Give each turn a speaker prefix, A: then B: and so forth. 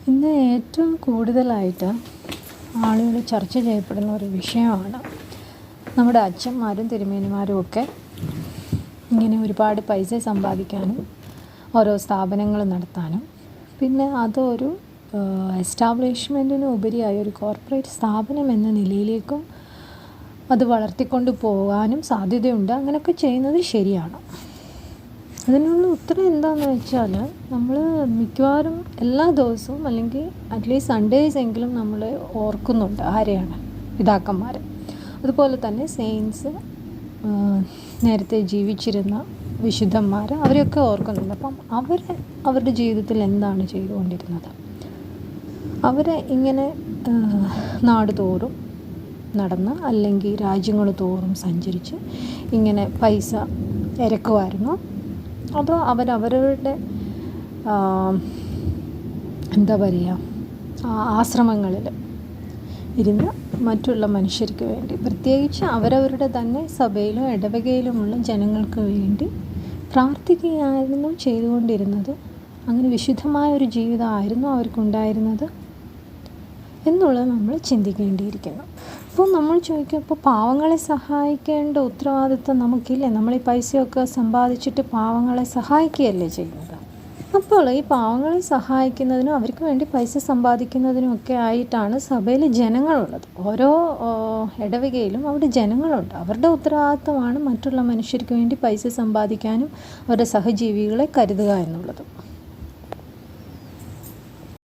A: ഇന്ന് ഏറ്റവും കൂടുതലായിട്ട് ആളുകൾ ചർച്ച ചെയ്യപ്പെടുന്ന ഒരു വിഷയമാണ് നമ്മുടെ അച്ഛന്മാരും തിരുമേനിമാരും ഒക്കെ ഇങ്ങനെ ഒരുപാട് പൈസ സമ്പാദിക്കാനും ഓരോ സ്ഥാപനങ്ങൾ നടത്താനും പിന്നെ അതൊരു എസ്റ്റാബ്ലിഷ്മെൻറ്റിന് ഉപരിയായി ഒരു കോർപ്പറേറ്റ് സ്ഥാപനം എന്ന നിലയിലേക്കും അത് വളർത്തിക്കൊണ്ട് പോകാനും സാധ്യതയുണ്ട്. അങ്ങനെയൊക്കെ ചെയ്യുന്നത് ശരിയാണ്. അതിനുള്ള ഉത്തരം എന്താണെന്ന് വെച്ചാൽ, നമ്മൾ മിക്കവാറും എല്ലാ ദിവസവും അല്ലെങ്കിൽ അറ്റ്ലീസ്റ്റ് സൺഡേസ് എങ്കിലും നമ്മൾ ഓർക്കുന്നുണ്ട് ആരെയാണ്? പിതാക്കന്മാരെ. അതുപോലെ തന്നെ സെയിൻസ്, നേരത്തെ ജീവിച്ചിരുന്ന വിശുദ്ധന്മാർ, അവരെയൊക്കെ ഓർക്കുന്നുണ്ട്. അപ്പം അവരുടെ ജീവിതത്തിൽ എന്താണ് ചെയ്തുകൊണ്ടിരുന്നത്? അവരെ ഇങ്ങനെ നാട് തോറും നടന്ന് അല്ലെങ്കിൽ രാജ്യങ്ങൾ തോറും സഞ്ചരിച്ച് ഇങ്ങനെ പൈസ ഇരക്കുമായിരുന്നു. അതോ അവരവരുടെ എന്താ പറയുക, ആശ്രമങ്ങളിൽ ഇരുന്ന് മറ്റുള്ള മനുഷ്യർക്ക് വേണ്ടി, പ്രത്യേകിച്ച് അവരവരുടെ തന്നെ സഭയിലും ഇടവകയിലുമുള്ള ജനങ്ങൾക്ക് വേണ്ടി പ്രാർത്ഥിക്കുകയായിരുന്നു ചെയ്തുകൊണ്ടിരുന്നത്. അങ്ങനെ വിശുദ്ധമായൊരു ജീവിതമായിരുന്നു അവർക്കുണ്ടായിരുന്നത് എന്നുള്ളത് നമ്മൾ ചിന്തിക്കേണ്ടിയിരിക്കുന്നു. അപ്പോൾ നമ്മൾ ചോദിക്കും, ഇപ്പോൾ പാവങ്ങളെ സഹായിക്കേണ്ട ഉത്തരവാദിത്വം നമുക്കില്ലേ? നമ്മൾ ഈ പൈസയൊക്കെ സമ്പാദിച്ചിട്ട് പാവങ്ങളെ സഹായിക്കുകയല്ലേ ചെയ്യുന്നത്? അപ്പോൾ ഈ പാവങ്ങളെ സഹായിക്കുന്നതിനും അവർക്ക് വേണ്ടി പൈസ സമ്പാദിക്കുന്നതിനും ഒക്കെ ആയിട്ടാണ് സഭയിൽ ജനങ്ങളുള്ളത്. ഓരോ ഇടവകയിലും അവിടെ ജനങ്ങളുണ്ട്. അവരുടെ ഉത്തരവാദിത്വമാണ് മറ്റുള്ള മനുഷ്യർക്ക് വേണ്ടി പൈസ സമ്പാദിക്കാനും അവരുടെ സഹജീവികളെ കരുതുക എന്നുള്ളത്.